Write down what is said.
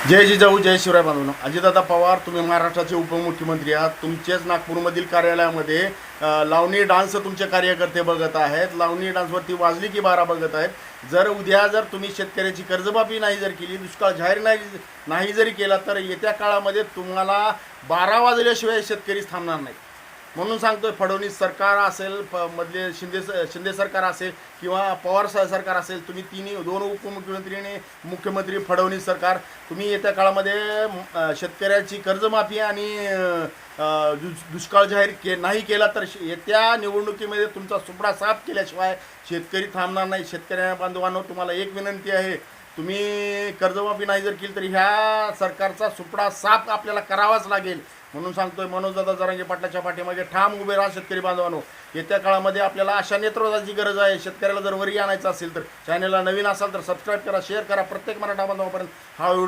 जय जिजाऊ जय शिवराय बांधवांनो, अजितदादा पवार तुम्ही महाराष्ट्राचे उपमुख्यमंत्री आहात. तुमचेच नागपूरमधील कार्यालयामध्ये लावणी डान्स तुमचे कार्यकर्ते बघत आहेत. लावणी डान्सवरती वाजली की बारा बघत आहेत. जर उद्या जर तुम्ही शेतकऱ्याची कर्जमाफी नाही जर केली, दुष्काळ जाहीर नाही जरी केला, तर येत्या काळामध्ये तुम्हाला 12 वाजल्याशिवाय शेतकरी थांबणार नाही. म्हणून सांगतोय, फडणवीस सरकार असेल, मधले शिंदे सरकार असेल किंवा पवार सरकार असेल, तुम्ही दोन उपमुख्यमंत्री आणि मुख्यमंत्री फडणवीस सरकार, तुम्ही येत्या काळामध्ये शेतकऱ्याची कर्जमाफी आणि दुष्काळ जाहीर नाही केला तर येत्या निवडणुकीमध्ये तुमचा सुपडा साफ केल्याशिवाय शेतकरी थांबणार नाही. शेतकऱ्या बांधवांनो, तुम्हाला एक विनंती आहे, तुम्ही कर्जमाफी नाही जर केली तर ह्या सरकारचा सुपडा साफ आपल्याला करावाच लागेल. म्हणून सांगतोय, मनोजदादा जरांगे पाटलाच्या पाठीमागे ठाम उभे राहा शेतकरी बांधवांनो. येत्या काळामध्ये आपल्याला अशा नेतृत्वाची गरज आहे. शेतकऱ्याला जर वरी आणायचं असेल तर चॅनलला नवीन असाल तर सबस्क्राईब करा, शेअर करा, प्रत्येक मराठा बांधवापर्यंत हा